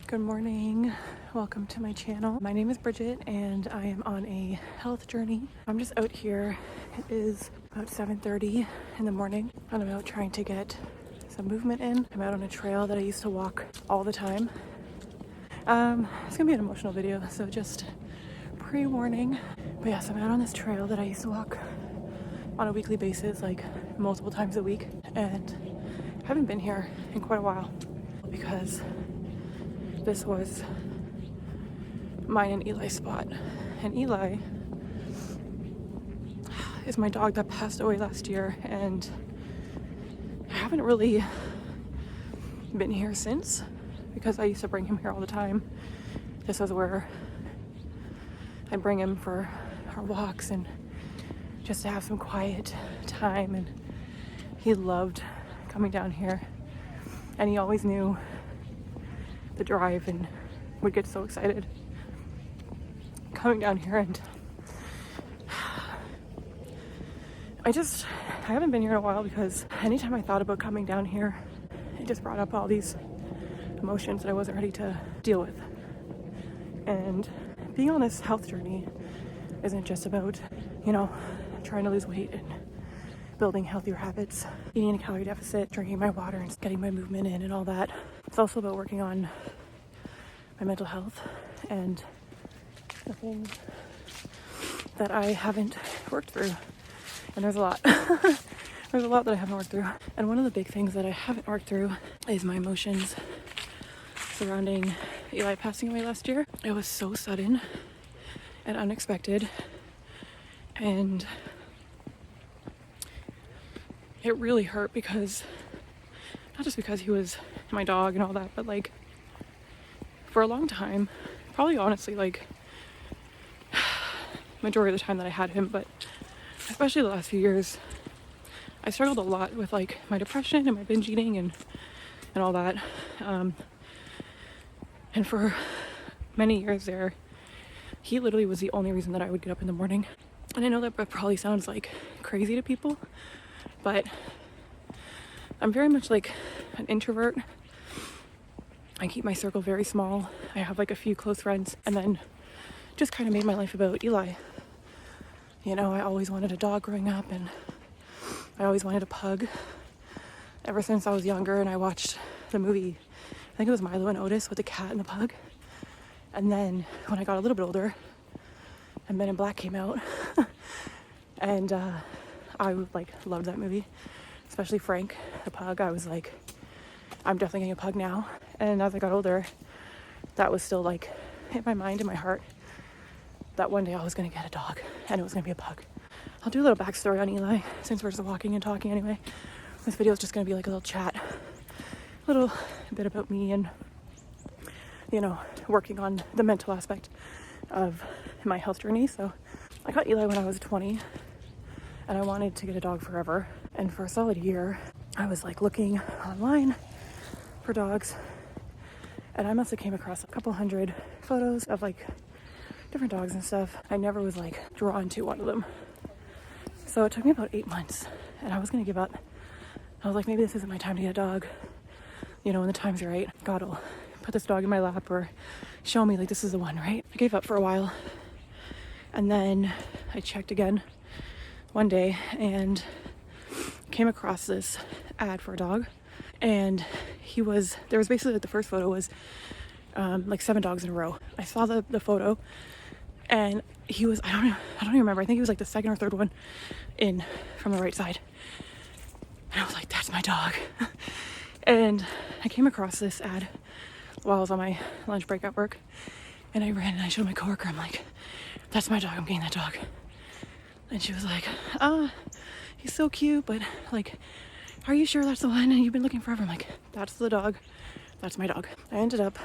Good morning. Welcome to my channel. My name is Bridget and I am on a health journey. I'm just out here. It is about 7:30 in the morning and I'm out trying to get some movement in. I'm out on a trail that I used to walk all the time. It's gonna be an emotional video, so just pre-warning. But yes, I'm out on this trail that I used to walk on a weekly basis, like multiple times a week, and I haven't been here in quite a while because this was mine and Eli's spot. And Eli is my dog that passed away last year, and I haven't really been here since because I used to bring him here all the time. This was where I bring him for our walks and just to have some quiet time, and he loved coming down here, and he always knew the drive and would get so excited coming down here. And I haven't been here in a while because anytime I thought about coming down here, it just brought up all these emotions that I wasn't ready to deal with. And being on this health journey isn't just about, trying to lose weight and building healthier habits, eating in a calorie deficit, drinking my water and getting my movement in and all that. It's also about working on my mental health and the things that I haven't worked through. And there's a lot. There's a lot that I haven't worked through. And one of the big things that I haven't worked through is my emotions surrounding Eli passing away last year. It was so sudden and unexpected. And it really hurt because, not just because he was my dog and all that, but like for a long time, probably honestly like majority of the time that I had him, but especially the last few years, I struggled a lot with like my depression and my binge eating and all that. And for many years there, he literally was the only reason that I would get up in the morning. And I know that probably sounds like crazy to people, but I'm very much like an introvert. I keep my circle very small. I have like a few close friends, and then just kind of made my life about Eli. I always wanted a dog growing up, and I always wanted a pug ever since I was younger. And I watched the movie, I think it was Milo and Otis with the cat and the pug. And then when I got a little bit older and Men in Black came out, and I like loved that movie, especially Frank the pug. I was like, I'm definitely getting a pug now. And as I got older, that was still like in my mind and my heart that one day I was gonna get a dog and it was gonna be a pug. I'll do a little backstory on Eli since we're just walking and talking anyway. This video is just gonna be like a little chat, a little bit about me and working on the mental aspect of my health journey. So I got Eli when I was 20 and I wanted to get a dog forever. And for a solid year, I was like looking online for dogs, and I must have came across a couple hundred photos of like different dogs and stuff. I never was like drawn to one of them. So it took me about 8 months and I was gonna give up. I was like, maybe this isn't my time to get a dog. When the time's right, God will put this dog in my lap or show me like this is the one, right? I gave up for a while, and then I checked again one day and came across this ad for a dog. And there was basically like the first photo was like 7 dogs in a row. I saw the photo, and he was, I don't even remember, I think he was like the second or third one in from the right side. And I was like, that's my dog. And I came across this ad while I was on my lunch break at work, and I ran and I showed my coworker, I'm like, that's my dog, I'm getting that dog. And she was like, he's so cute, but like, are you sure that's the one? And you've been looking forever. I'm like, that's the dog, that's my dog. I ended up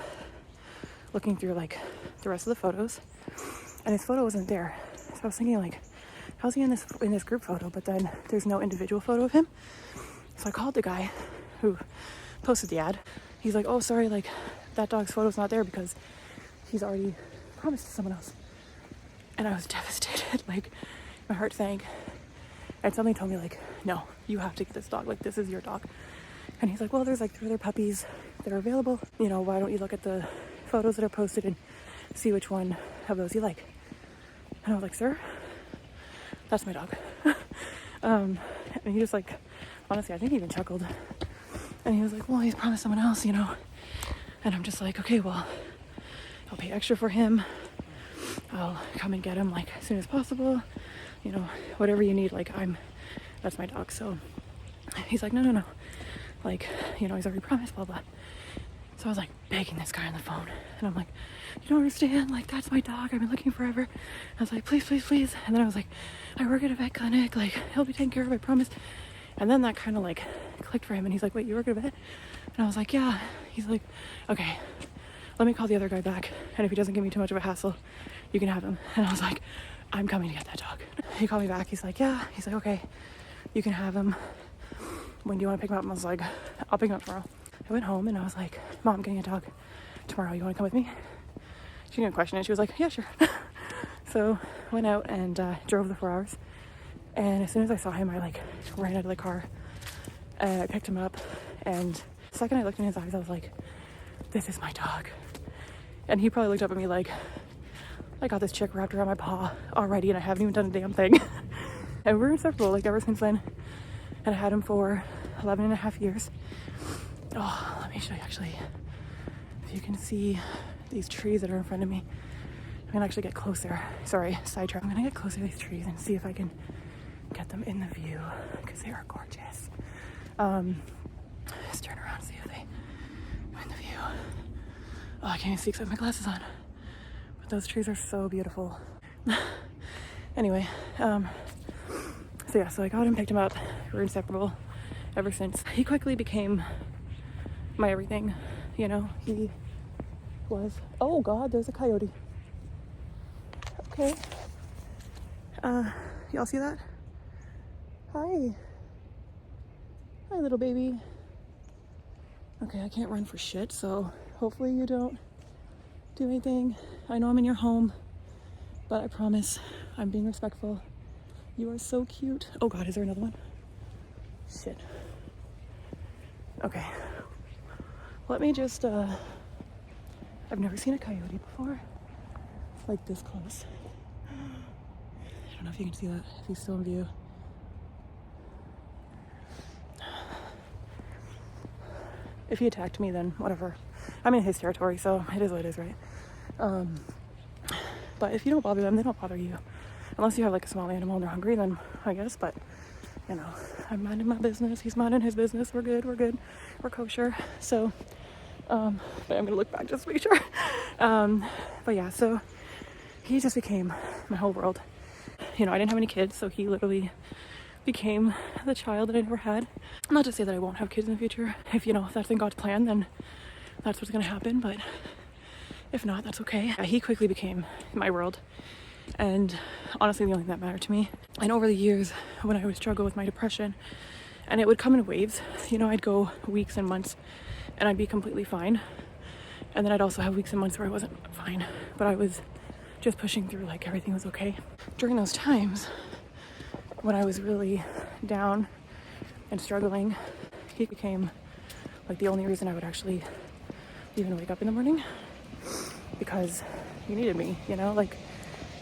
looking through like the rest of the photos, and his photo wasn't there. So I was thinking like, how's he in this group photo, but then there's no individual photo of him? So I called the guy who posted the ad. He's like, oh, sorry, like that dog's photo's not there because he's already promised to someone else. And I was devastated. Like my heart sank. And somebody told me like, no, you have to get this dog. Like, this is your dog. And he's like, well, there's like 3 other puppies that are available. Why don't you look at the photos that are posted and see which one of those you like. And I was like, sir, that's my dog. And he just like, honestly, I think he even chuckled. And he was like, well, he's promised someone else, you know. And I'm just like, okay, well, I'll pay extra for him. I'll come and get him like as soon as possible. You know, whatever you need, like that's my dog. So he's like, no. Like, you know, he's already promised, blah, blah. So I was like begging this guy on the phone. And I'm like, you don't understand, like, that's my dog. I've been looking forever. I was like, please. And then I was like, I work at a vet clinic. Like, he'll be taken care of, I promise. And then that kind of like clicked for him. And he's like, wait, you work at a vet? And I was like, yeah. He's like, okay, let me call the other guy back. And if he doesn't give me too much of a hassle, you can have him. And I was like, I'm coming to get that dog. He called me back. He's like, yeah. He's like, okay, you can have him. When do you want to pick him up? And I was like, I'll pick him up tomorrow. I went home and I was like, Mom, I'm getting a dog tomorrow. You want to come with me? She didn't question it. She was like, yeah, sure. So went out and drove the 4 hours. And as soon as I saw him, I like ran out of the car. I picked him up. And the second I looked in his eyes, I was like, this is my dog. And he probably looked up at me like, I got this chick wrapped around my paw already and I haven't even done a damn thing. And we're inseparable like ever since then. And I had him for 11 and a half years. Oh, let me show you actually. If you can see these trees that are in front of me. I'm gonna actually get closer. Sorry, sidetrack. I'm gonna get closer to these trees and see if I can get them in the view because they are gorgeous. Just turn around and see if they are in the view. Oh, I can't even see because I have my glasses on. But those trees are so beautiful. Anyway, so I got him, picked him up. We're inseparable ever since. He quickly became my everything, you know. He was, oh God, there's a coyote. Okay. Y'all see that? Hi, little baby. Okay, I can't run for shit, so hopefully you don't do anything. I know I'm in your home, but I promise I'm being respectful. You are so cute. Oh God, is there another one? Shit. Okay. Let me just, I've never seen a coyote before. Like this close. I don't know if you can see that, if he's still in view. If he attacked me, then whatever. I'm in his territory, so it is what it is, right? But if you don't bother them, they don't bother you. Unless you have like a small animal and they're hungry, then I guess, but you know, I'm minding my business, he's minding his business, we're good, we're kosher. So, but I'm gonna look back just to make sure. But yeah, so he just became my whole world. You know, I didn't have any kids, so he literally became the child that I never had. Not to say that I won't have kids in the future. If, you know, if that's in God's plan, then that's what's gonna happen, but if not, that's okay. He quickly became my world. And honestly, the only thing that mattered to me. And over the years, when I would struggle with my depression, and it would come in waves, you know, I'd go weeks and months and I'd be completely fine. And then I'd also have weeks and months where I wasn't fine, but I was just pushing through, like everything was okay. During those times, when I was really down and struggling, he became like the only reason I would actually even wake up in the morning, because he needed me, you know, like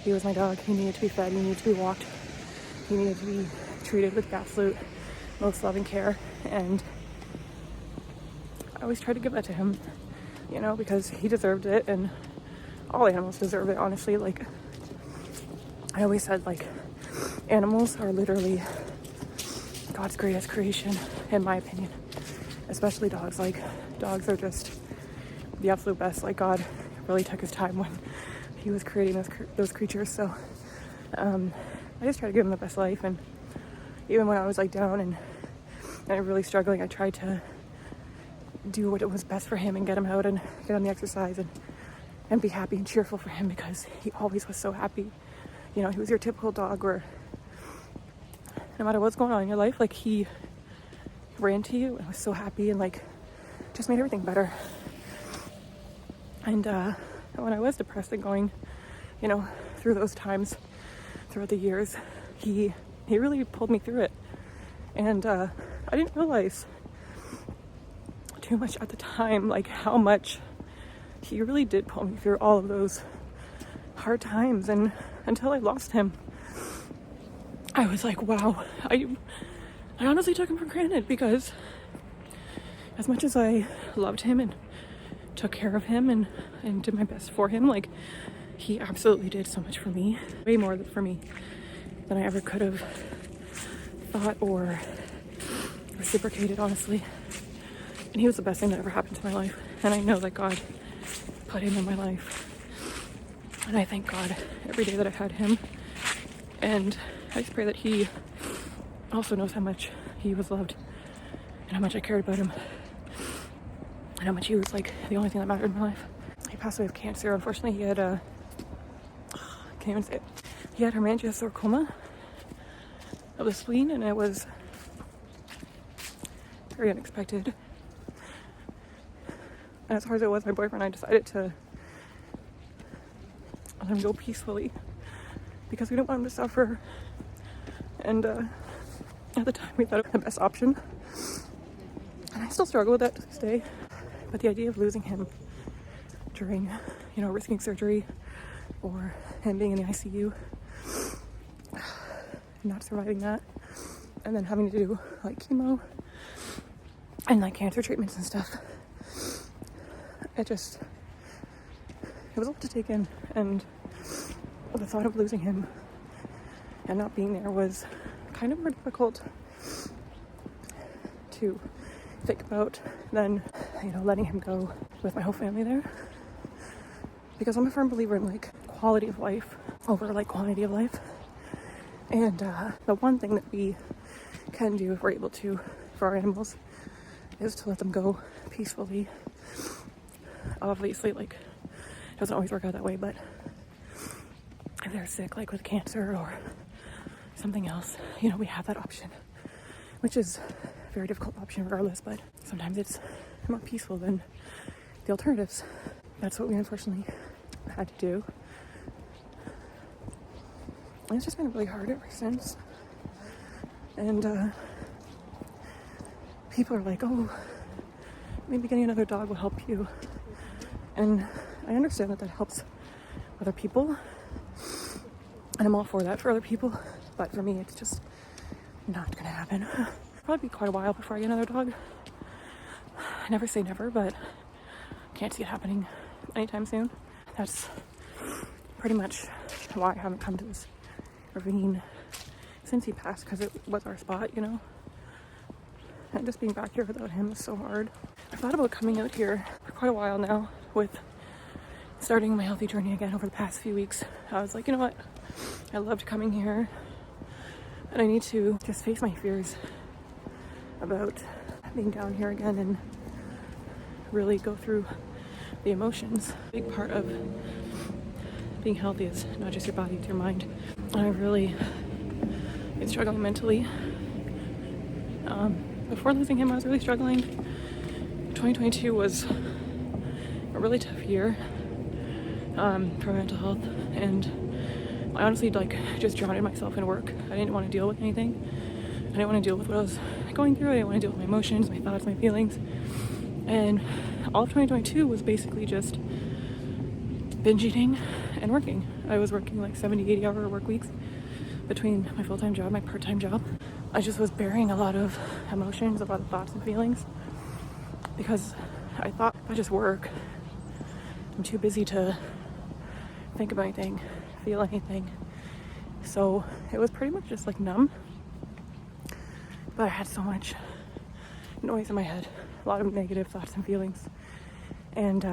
he was my dog. He needed to be fed, he needed to be walked, he needed to be treated with absolute most loving care. And I always tried to give that to him, you know, because he deserved it, and all animals deserve it, honestly. Like I always said, like, animals are literally God's greatest creation, in my opinion, especially dogs. Like, dogs are just the absolute best. Like, God really took his time when he was creating those creatures. So I just tried to give him the best life. And even when I was like down and really struggling, I tried to do what was best for him and get him out and get him the exercise and be happy and cheerful for him, because he always was so happy. You know, he was your typical dog where no matter what's going on in your life, like, he ran to you and was so happy and like just made everything better. And when I was depressed and going, you know, through those times throughout the years, he really pulled me through it. And I didn't realize too much at the time, like how much he really did pull me through all of those hard times. And until I lost him, I was like, wow, I honestly took him for granted, because as much as I loved him and took care of him and did my best for him, like, he absolutely did so much for me, way more for me than I ever could have thought or reciprocated, honestly. And he was the best thing that ever happened to my life. And I know that God put him in my life. And I thank God every day that I've had him. And I just pray that he also knows how much he was loved and how much I cared about him and how much he was like the only thing that mattered in my life. He passed away of cancer. Unfortunately, he had I can't even say it. He had hemangiosarcoma of the spleen, and it was very unexpected. And as hard as it was, my boyfriend and I decided to let him go peacefully because we didn't want him to suffer. And at the time, we thought it was the best option. And I still struggle with that to this day. But the idea of losing him during, risking surgery, or him being in the ICU, not surviving that, and then having to do like chemo and like cancer treatments and stuff, it was a lot to take in. And the thought of losing him and not being there was kind of more difficult to think about than, letting him go with my whole family there. Because I'm a firm believer in like quality of life over like quantity of life. And the one thing that we can do, if we're able to, for our animals, is to let them go peacefully. Obviously, like, it doesn't always work out that way, but if they're sick, like with cancer or something else, we have that option, which is a very difficult option regardless, but sometimes it's more peaceful than the alternatives. That's what we unfortunately had to do. And it's just been really hard ever since. And people are like, oh, maybe getting another dog will help you. And I understand that helps other people. And I'm all for that for other people. But for me, it's just not gonna happen. It'll probably be quite a while before I get another dog. I never say never, but can't see it happening anytime soon. That's pretty much why I haven't come to this ravine since he passed, because it was our spot, And just being back here without him is so hard. I've thought about coming out here for quite a while now, with starting my healthy journey again over the past few weeks. I was like, you know what? I loved coming here, and I need to just face my fears about being down here again and really go through the emotions. A big part of being healthy is not just your body, it's your mind. And I've really been struggling mentally. Before losing him, I was really struggling. 2022 was a really tough year for mental health, and I honestly just drowned myself in work. I didn't want to deal with anything. I didn't want to deal with what I was going through. I didn't want to deal with my emotions, my thoughts, my feelings. And all of 2022 was basically just binge eating and working. I was working like 70, 80-hour work weeks between my full-time job, my part-time job. I just was bearing a lot of emotions, a lot of thoughts and feelings, because I thought if I just work, I'm too busy to think about anything, feel anything. So it was pretty much just like numb. But I had so much noise in my head, a lot of negative thoughts and feelings. And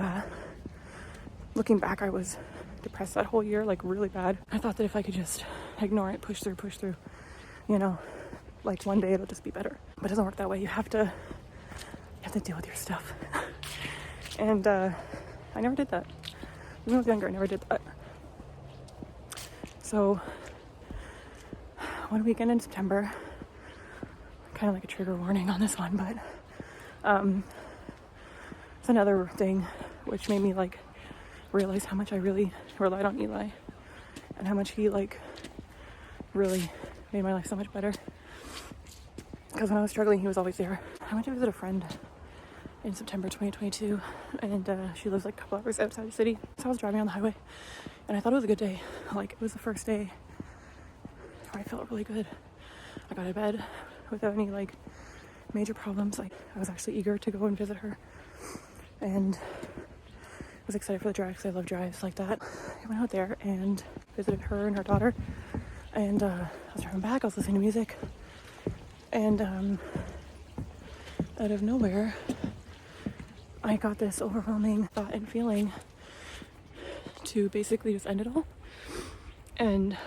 looking back, I was depressed that whole year, like really bad. I thought that if I could just ignore it, push through, like one day it'll just be better. But it doesn't work that way. You have to deal with your stuff. And I never did that. When I was younger, I never did that. So one weekend in September, kind of like a trigger warning on this one, but it's another thing which made me realize how much I really relied on Eli and how much he really made my life so much better. Because when I was struggling, he was always there. I went to visit a friend in September 2022, and she lives like a couple hours outside the city. So I was driving on the highway, and I thought it was a good day. Like, it was the first day where I felt really good. I got out of bed without any like major problems. Like, I was actually eager to go and visit her, and I was excited for the drive because I love drives like that. I went out there and visited her and her daughter, and I was driving back. I was listening to music, and out of nowhere, I got this overwhelming thought and feeling to basically just end it all. And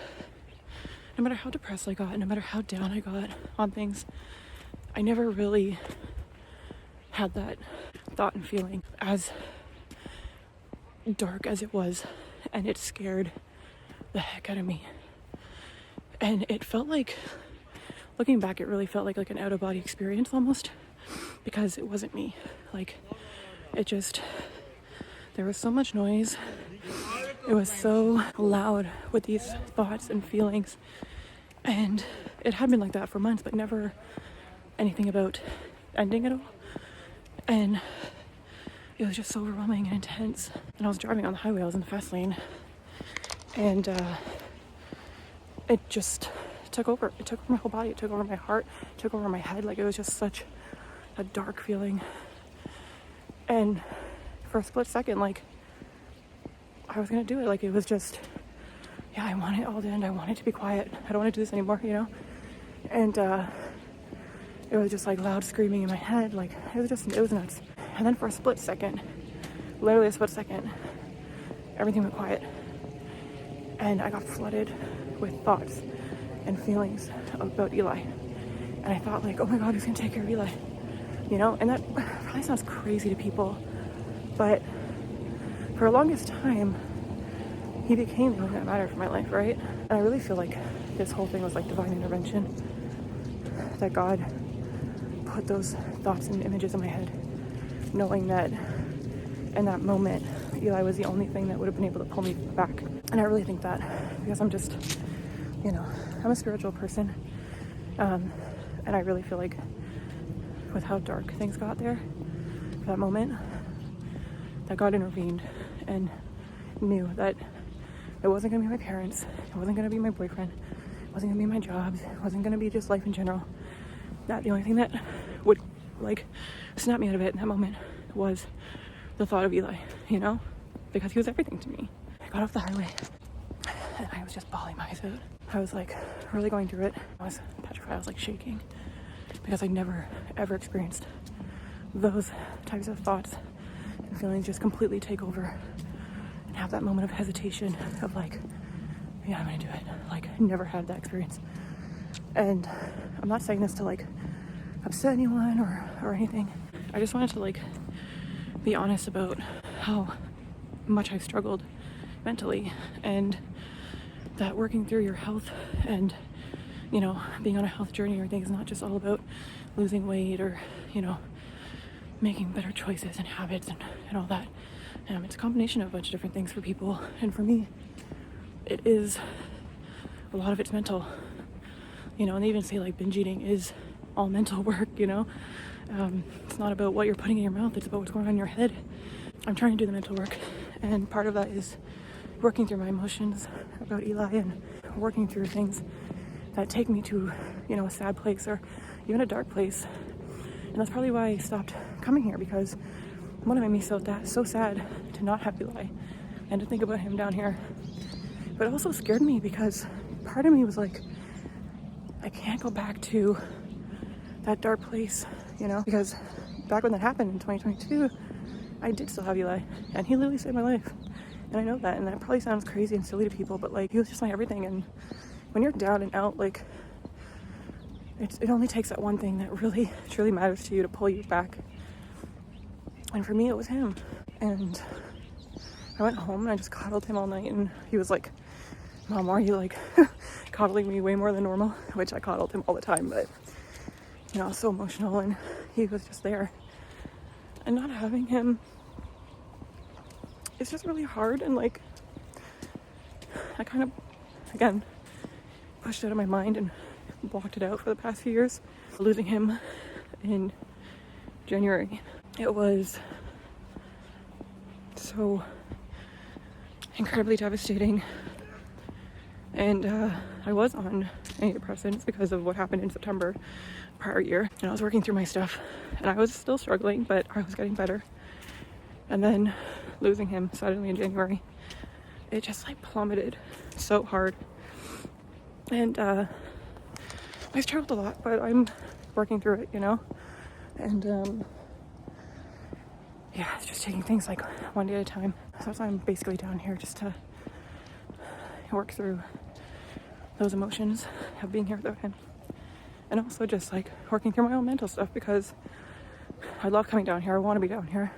no matter how depressed I got, no matter how down I got on things, I never really had that thought and feeling as dark as it was, and it scared the heck out of me. And it felt like, looking back, it really felt like an out-of-body experience almost, because it wasn't me. Like, it just, there was so much noise. It was so loud with these thoughts and feelings, and it had been like that for months, but never anything about ending it all. And it was just so overwhelming and intense. And I was driving on the highway, I was in the fast lane, and it just took over. It took over my whole body, it took over my heart, it took over my head. Like, it was just such a dark feeling. And for a split second, like, I was gonna do it. Like, it was just, yeah, I want it all to end. I want it to be quiet. I don't want to do this anymore, you know? And it was just like loud screaming in my head. Like, it was nuts. And then for a split second, literally a split second, everything went quiet. And I got flooded with thoughts and feelings about Eli. And I thought, like, oh my God, who's gonna take care of Eli? You know? And that probably sounds crazy to people, but for the longest time, he became the only that mattered for my life, right? And I really feel like this whole thing was like divine intervention, that God put those thoughts and images in my head, knowing that in that moment, Eli was the only thing that would have been able to pull me back. And I really think that, because I'm just, you know, I'm a spiritual person, and I really feel like with how dark things got there, for that moment, that God intervened and knew that it wasn't going to be my parents, it wasn't going to be my boyfriend, it wasn't going to be my jobs, it wasn't going to be just life in general. That the only thing that would, like, snap me out of it in that moment was the thought of Eli, you know? Because he was everything to me. I got off the highway and I was just bawling my eyes out. I was, like, really going through it. I was petrified, I was, like, shaking, because I'd never, ever experienced those types of thoughts and feelings just completely take over and have that moment of hesitation of, like, yeah, I'm gonna do it. Like, never had that experience. And I'm not saying this to, like, upset anyone or anything. I just wanted to, like, be honest about how much I've struggled mentally, and that working through your health and, you know, being on a health journey or things is not just all about losing weight or, you know, making better choices and habits and all that. It's a combination of a bunch of different things for people, and for me, it is, a lot of it's mental, you know, and they even say, like, binge eating is all mental work, you know. It's not about what you're putting in your mouth, it's about what's going on in your head. I'm trying to do the mental work, and part of that is working through my emotions about Eli and working through things that take me to, you know, a sad place or even a dark place. And that's probably why I stopped coming here, because one, it made me so sad to not have Eli and to think about him down here. But it also scared me, because part of me was like, I can't go back to that dark place, you know, because back when that happened in 2022, I did still have Eli, and he literally saved my life. And I know that, and that probably sounds crazy and silly to people, but, like, he was just my everything. And when you're down and out, like, it only takes that one thing that really, truly matters to you to pull you back. And for me, it was him. And I went home and I just coddled him all night, and he was like, Mom, why are you, like, coddling me way more than normal? Which I coddled him all the time, but, you know, I was so emotional, and he was just there. And not having him, it's just really hard, and, like, I kind of, again, pushed it out of my mind and blocked it out for the past few years. Losing him in January, It was so incredibly devastating. And I was on antidepressants because of what happened in September prior year. And I was working through my stuff. And I was still struggling, but I was getting better. And then losing him suddenly in January, it just like plummeted so hard. And I struggled a lot, but I'm working through it, you know? And yeah, it's just taking things like one day at a time. So that's why I'm basically down here, just to work through those emotions of being here without him. And also just like working through my own mental stuff, because I love coming down here. I want to be down here.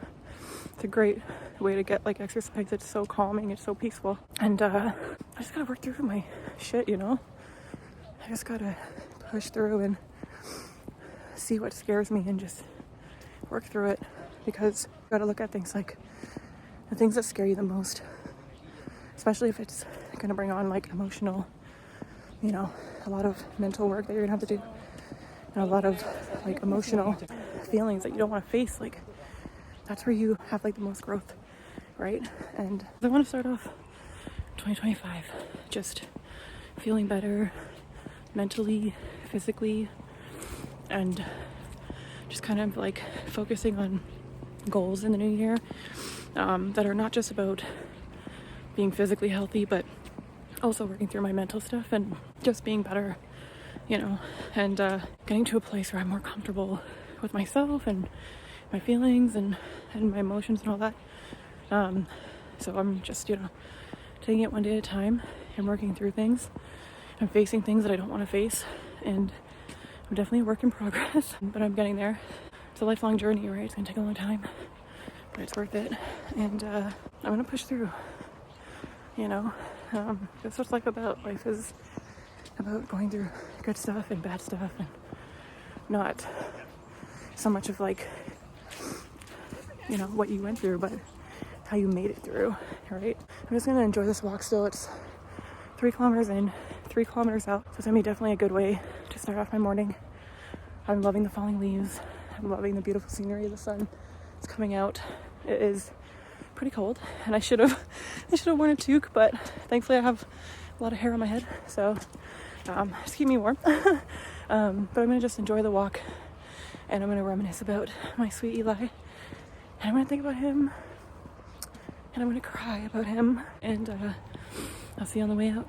It's a great way to get like exercise. It's so calming, it's so peaceful. And I just gotta work through my shit, you know? I just gotta push through and see what scares me and just work through it, because you gotta look at things like the things that scare you the most, especially if it's gonna bring on like emotional, you know, a lot of mental work that you're gonna have to do, and a lot of like emotional feelings that you don't want to face. Like that's where you have like the most growth, right? And I want to start off 2025 just feeling better mentally, physically, and just kind of like focusing on goals in the new year that are not just about being physically healthy, but also working through my mental stuff and just being better, you know, and getting to a place where I'm more comfortable with myself and my feelings and my emotions and all that. So I'm just, you know, taking it one day at a time and working through things. I'm facing things that I don't want to face, and I'm definitely a work in progress, but I'm getting there. It's a lifelong journey, right? It's gonna take a long time, but it's worth it. And I'm gonna push through, you know. That's what life about. Life is about going through good stuff and bad stuff, and not so much of like, you know, what you went through, but how you made it through, right? I'm just gonna enjoy this walk still. It's 3 kilometers in, 3 kilometers out, so it's gonna be definitely a good way to start off my morning. I'm loving the falling leaves. I'm loving the beautiful scenery. The sun is coming out. It is pretty cold, and I should have worn a toque, but thankfully I have a lot of hair on my head, so just keep me warm. But I'm gonna just enjoy the walk, and I'm gonna reminisce about my sweet Eli, and I'm gonna think about him, and I'm gonna cry about him, and I'll see you on the way out.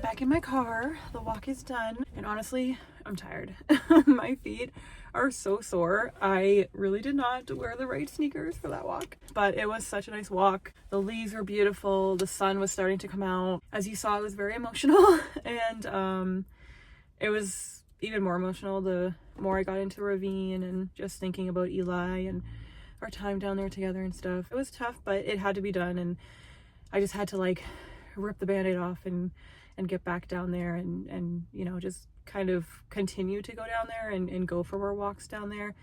Back in my car, the walk is done, and honestly, I'm tired. My feet are so sore. I really did not wear the right sneakers for that walk, but it was such a nice walk. The leaves were beautiful. The sun was starting to come out. As you saw, it was very emotional, and it was even more emotional the more I got into the ravine and just thinking about Eli and our time down there together and stuff. It was tough, but it had to be done, and I just had to like rip the band-aid off and get back down there and you know, just kind of continue to go down there and go for more walks down there.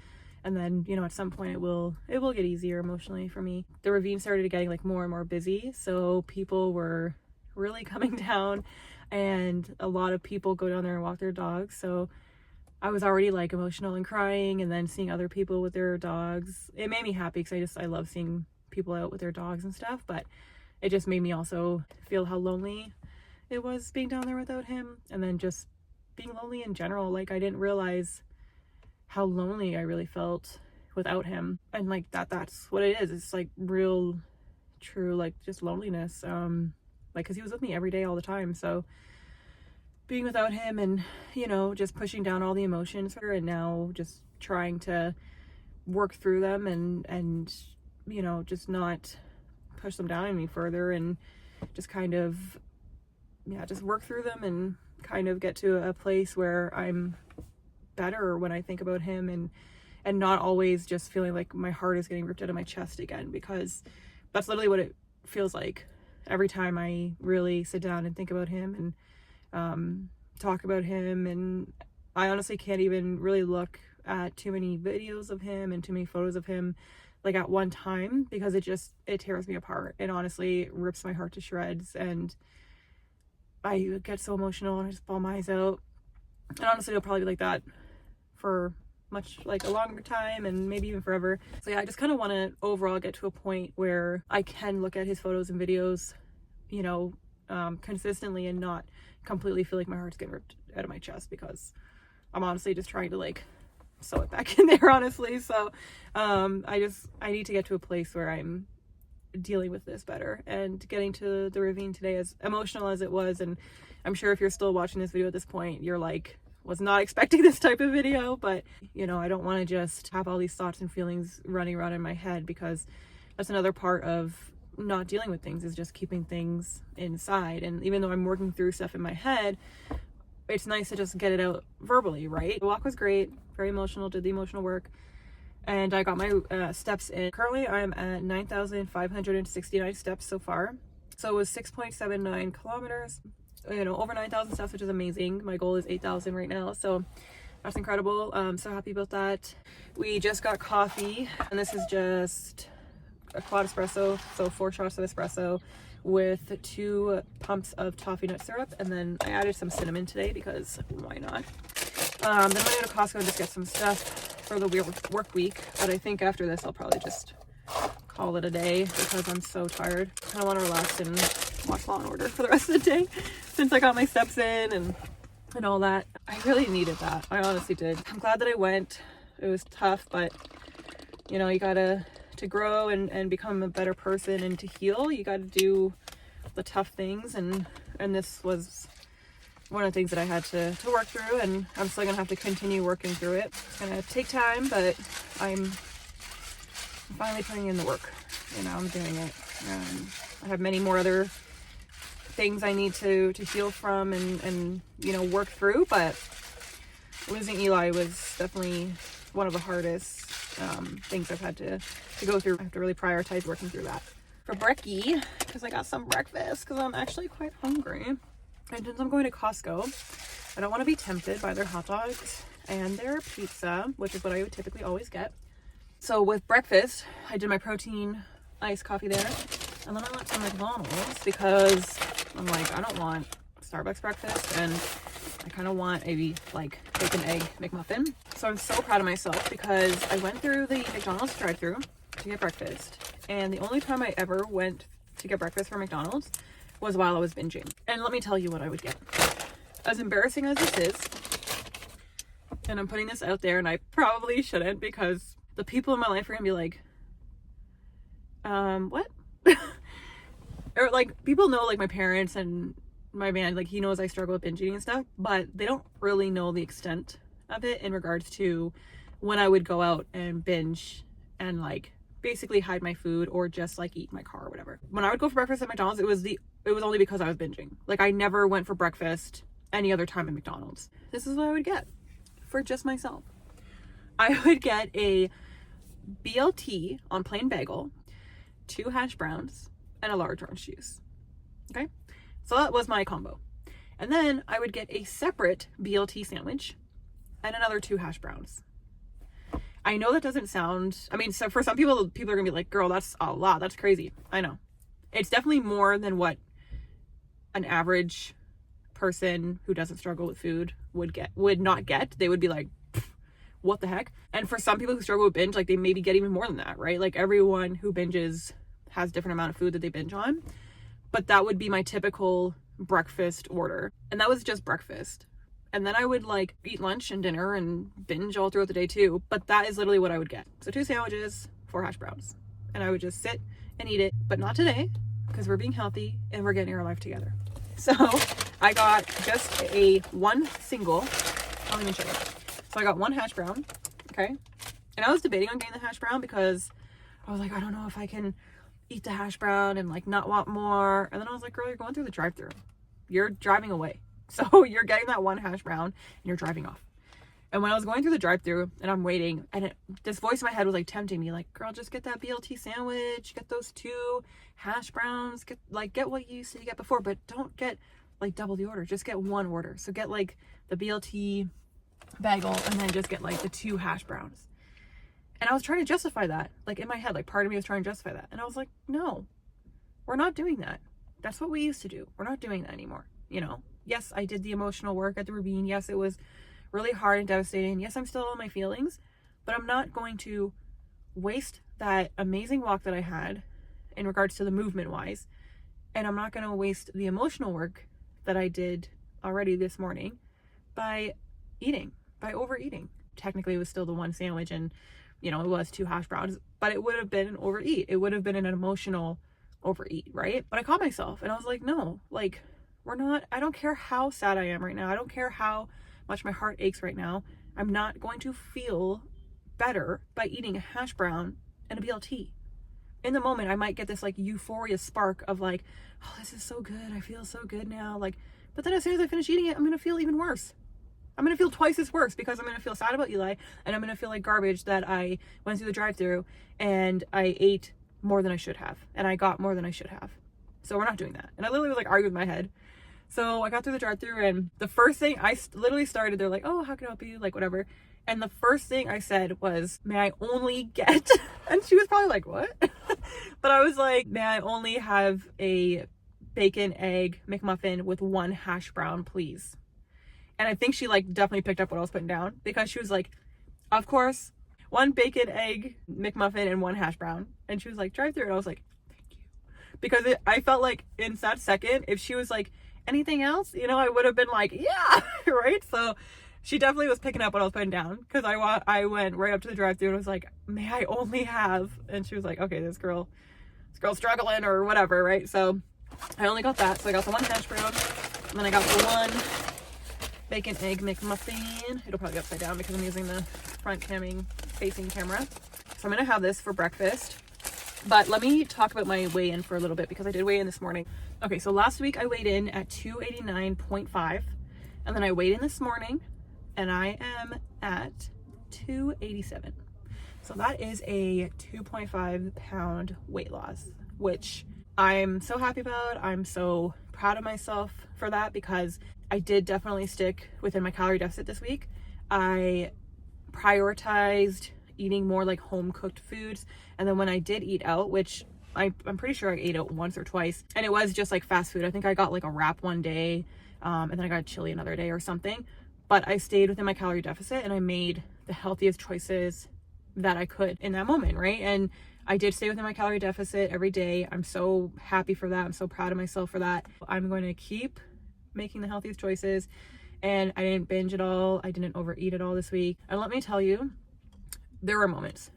And then, you know, at some point it will get easier emotionally for me. The ravine started getting like more and more busy, so people were really coming down, and a lot of people go down there and walk their dogs. So I was already like emotional and crying, and then seeing other people with their dogs, it made me happy, because I love seeing people out with their dogs and stuff, but it just made me also feel how lonely it was being down there without him, and then just being lonely in general. Like, I didn't realize how lonely I really felt without him. And like that's what it is. It's like real true, like just loneliness. Like, because he was with me every day all the time, so being without him and, you know, just pushing down all the emotions and now just trying to work through them and you know, just not push them down any further, and just kind of, yeah, just work through them and kind of get to a place where I'm better when I think about him, and not always just feeling like my heart is getting ripped out of my chest again, because that's literally what it feels like every time I really sit down and think about him and talk about him. And I honestly can't even really look at too many videos of him and too many photos of him like at one time, because it tears me apart. It honestly rips my heart to shreds, and I get so emotional and I just bawl my eyes out. And honestly, it'll probably be like that for much, like a longer time, and maybe even forever. So yeah, I just kind of want to overall get to a point where I can look at his photos and videos, you know, consistently, and not completely feel like my heart's getting ripped out of my chest, because I'm honestly just trying to like sew it back in there, honestly. So I need to get to a place where I'm dealing with this better. And getting to the ravine today, as emotional as it was, and I'm sure if you're still watching this video at this point, you're like, was not expecting this type of video. But you know, I don't want to just have all these thoughts and feelings running around in my head, because that's another part of not dealing with things, is just keeping things inside. And even though I'm working through stuff in my head, it's nice to just get it out verbally, right? The walk was great, very emotional, did the emotional work, and I got my steps in. Currently I'm at 9,569 steps so far, so it was 6.79 kilometers, you know, over 9,000 steps, which is amazing. My goal is 8,000 right now, so that's incredible. So happy about that. We just got coffee, and this is just a quad espresso, so 4 shots of espresso with 2 pumps of toffee nut syrup, and then I added some cinnamon today because why not. Then I'm gonna go to Costco and just get some stuff for the work week, but I think after this I'll probably just call it a day, because I'm so tired. I want to relax and watch Law and Order for the rest of the day, since I got my steps in and all that. I really needed that. I honestly did. I'm glad that I went. It was tough, but you know, you gotta, to grow and become a better person and to heal, you got to do the tough things, and this was one of the things that I had to work through, and I'm still gonna have to continue working through it. It's gonna take time, but I'm finally putting in the work. You know, I'm doing it. I have many more other things I need to heal from and you know, work through, but losing Eli was definitely one of the hardest things I've had to go through. I have to really prioritize working through that. For brekkie, because I got some breakfast, because I'm actually quite hungry. And since I'm going to Costco, I don't want to be tempted by their hot dogs and their pizza, which is what I would typically always get. So with breakfast, I did my protein iced coffee there, and then I went to McDonald's because I'm like, I don't want Starbucks breakfast, and I kind of want a like bacon egg McMuffin. So I'm so proud of myself, because I went through the McDonald's drive-thru to get breakfast, and the only time I ever went to get breakfast from McDonald's was while I was binging. And let me tell you what I would get. As embarrassing as this is, and I'm putting this out there, and I probably shouldn't, because the people in my life are gonna be like, what? Or like, people know, like my parents and my man, like he knows I struggle with binge eating and stuff, but they don't really know the extent of it in regards to when I would go out and binge and like basically hide my food or just like eat in my car or whatever. When I would go for breakfast at McDonald's, it was only because I was binging. Like I never went for breakfast any other time at McDonald's. This is what I would get for just myself. I would get a BLT on plain bagel, 2 hash browns, and a large orange juice. Okay, so that was my combo. And then I would get a separate BLT sandwich and another 2 hash browns. I know that doesn't sound, I mean, so for some people are gonna be like, girl, that's a lot, that's crazy. I know. It's definitely more than what an average person who doesn't struggle with food would not get. They would be like, what the heck? And for some people who struggle with binge, like they maybe get even more than that, right? Like everyone who binges has different amount of food that they binge on, but that would be my typical breakfast order. And that was just breakfast. And then I would like eat lunch and dinner and binge all throughout the day too. But that is literally what I would get. So 2 sandwiches, 4 hash browns. And I would just sit and eat it. But not today, because we're being healthy and we're getting our life together. So I got just one single, I'll even show you. So I got 1 hash brown, okay? And I was debating on getting the hash brown because I was like, I don't know if I can eat the hash brown and like not want more. And then I was like, girl, you're going through the drive-thru. You're driving away. So you're getting that 1 hash brown and you're driving off. And when I was going through the drive-thru and I'm waiting, and this voice in my head was like tempting me, like, girl, just get that BLT sandwich, get those 2 hash browns, get what you used to get before, but don't get like double the order. Just get 1 order. So get like the BLT bagel and then just get like the 2 hash browns. And I was trying to justify that, like in my head, like part of me was trying to justify that. And I was like, no, we're not doing that. That's what we used to do. We're not doing that anymore. You know, yes, I did the emotional work at the ravine. Yes, it was really hard and devastating. Yes, I'm still in my feelings, but I'm not going to waste that amazing walk that I had in regards to the movement wise. And I'm not going to waste the emotional work that I did already this morning by overeating. Technically, it was still the 1 sandwich and, you know, it was 2 hash browns, but it would have been an overeat. It would have been an emotional overeat, right? But I caught myself and I was like, no, like, I don't care how sad I am right now. I don't care how much my heart aches right now. I'm not going to feel better by eating a hash brown and a BLT. In the moment, I might get this like euphoria spark of like, oh, this is so good. I feel so good now. Like, but then as soon as I finish eating it, I'm going to feel even worse. I'm going to feel twice as worse because I'm going to feel sad about Eli and I'm going to feel like garbage that I went through the drive-thru and I ate more than I should have and I got more than I should have. So we're not doing that. And I literally was like arguing with my head. So I got through the drive-thru and the first thing I literally started, they're like, oh, how can I help you? Like, whatever. And the first thing I said was, may I only get, and she was probably like, what? But I was like, may I only have a bacon, egg, McMuffin with 1 hash brown, please? And I think she like definitely picked up what I was putting down because she was like, of course, 1 bacon, egg, McMuffin, and 1 hash brown. And she was like, drive through. And I was like, thank you. Because I felt like in that second, if she was like, anything else, you know, I would have been like, yeah, right? So she definitely was picking up what I was putting down because I went right up to the drive-thru and was like, may I only have, and she was like, okay, this girl's struggling or whatever, right? So I only got that. So I got the 1 hash brown and then I got the 1 bacon egg McMuffin. It'll probably be upside down because I'm using the front facing camera. So I'm gonna have this for breakfast. But let me talk about my weigh-in for a little bit because I did weigh in this morning. Okay, so last week I weighed in at 289.5 and then I weighed in this morning and I am at 287. So that is a 2.5 pound weight loss, which I'm so happy about. I'm so proud of myself for that because I did definitely stick within my calorie deficit this week. I prioritized eating more like home cooked foods, and then when I did eat out, which I'm pretty sure I ate out once or twice, and it was just like fast food. I think I got like a wrap one day and then I got chili another day or something, but I stayed within my calorie deficit and I made the healthiest choices that I could in that moment, right? And I did stay within my calorie deficit every day. I'm so happy for that. I'm so proud of myself for that. I'm going to keep making the healthiest choices, and I didn't binge at all. I didn't overeat at all this week. And let me tell you, there were moments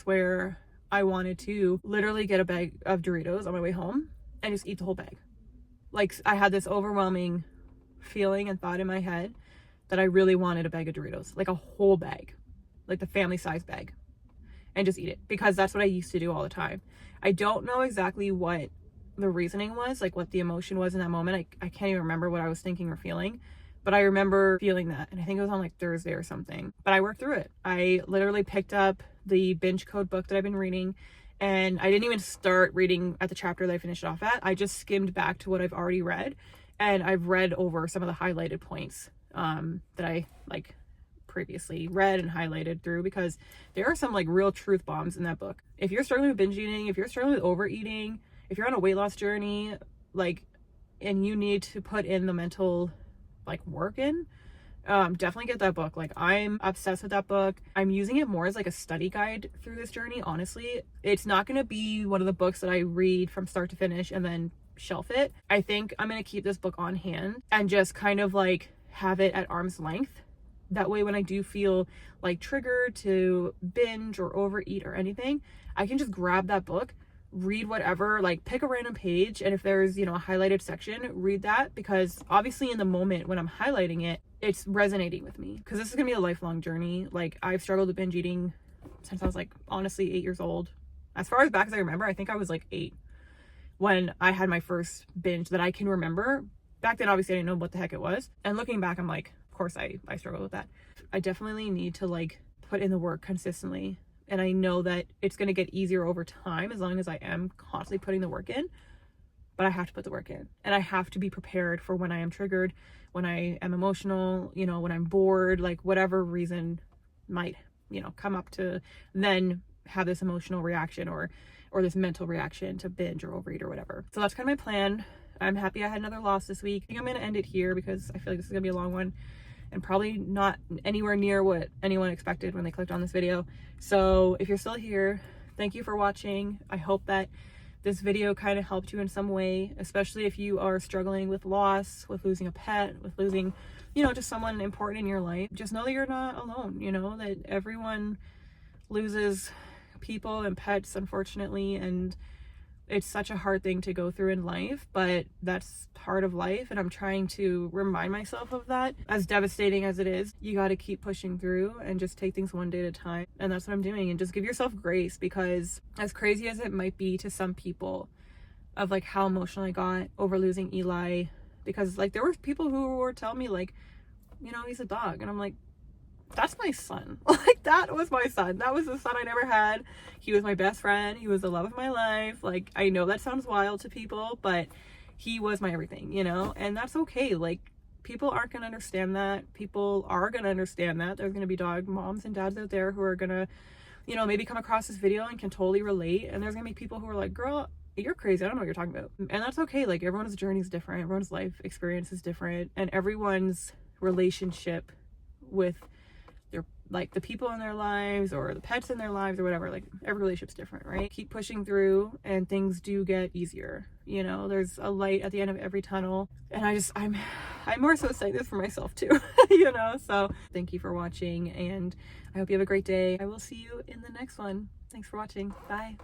where I wanted to literally get a bag of Doritos on my way home and just eat the whole bag. Like, I had this overwhelming feeling and thought in my head that I really wanted a bag of Doritos, like a whole bag, like the family size bag, and just eat it because that's what I used to do all the time. I don't know exactly what the reasoning was, like what the emotion was in that moment. I can't even remember what I was thinking or feeling, but I remember feeling that, and I think it was on like Thursday or something. But I worked through it. I literally picked up the binge code book that I've been reading, and I didn't even start reading at the chapter that I finished off at. I just skimmed back to what I've already read, and I've read over some of the highlighted points that I like previously read and highlighted through, because there are some like real truth bombs in that book. If you're struggling with binge eating, if you're struggling with overeating, if you're on a weight loss journey, like, and you need to put in the mental like work in, definitely get that book. Like, I'm obsessed with that book. I'm using it more as like a study guide through this journey. Honestly, it's not going to be one of the books that I read from start to finish and then shelf it. I think I'm going to keep this book on hand and just kind of like have it at arm's length. That way, when I do feel like triggered to binge or overeat or anything, I can just grab that book, read whatever, like pick a random page, and if there's, you know, a highlighted section, read that, because obviously in the moment when I'm highlighting it, it's resonating with me, because this is gonna be a lifelong journey. Like, I've struggled with binge eating since I was like honestly 8 years old. As far as back as I remember, I think I was like 8 when I had my first binge that I can remember. Back then, obviously I didn't know what the heck it was, and looking back, I'm like, of course I struggled with that. I definitely need to like put in the work consistently, and I know that it's going to get easier over time as long as I am constantly putting the work in. But I have to put the work in, and I have to be prepared for when I am triggered, when I am emotional, you know, when I'm bored, like whatever reason might, you know, come up to then have this emotional reaction or this mental reaction to binge or overeat or whatever. So that's kind of my plan. I'm happy I had another loss this week. I think I'm going to end it here because I feel like this is going to be a long one and probably not anywhere near what anyone expected when they clicked on this video. So if you're still here, thank you for watching. I hope that this video kind of helped you in some way, especially if you are struggling with loss, with losing a pet, with losing, you know, just someone important in your life. Just know that you're not alone, you know, that everyone loses people and pets, unfortunately, and it's such a hard thing to go through in life, but that's part of life, and I'm trying to remind myself of that. As devastating as it is, you got to keep pushing through and just take things one day at a time, and that's what I'm doing. And just give yourself grace, because as crazy as it might be to some people of like how emotional I got over losing Eli, because like there were people who were telling me like, you know, he's a dog, and I'm like, that's my son. Like, that was my son. That was the son I never had. He was my best friend. He was the love of my life. Like, I know that sounds wild to people, but he was my everything, you know? And that's okay. Like, people aren't going to understand that. People are going to understand that. There's going to be dog moms and dads out there who are going to, you know, maybe come across this video and can totally relate. And there's going to be people who are like, girl, you're crazy. I don't know what you're talking about. And that's okay. Like, everyone's journey is different. Everyone's life experience is different. And everyone's relationship with like the people in their lives or the pets in their lives or whatever, like every relationship's different, right? Keep pushing through and things do get easier, you know. There's a light at the end of every tunnel, and I'm more so saying this for myself too. You know, so thank you for watching, and I hope you have a great day. I will see you in the next one. Thanks for watching. Bye.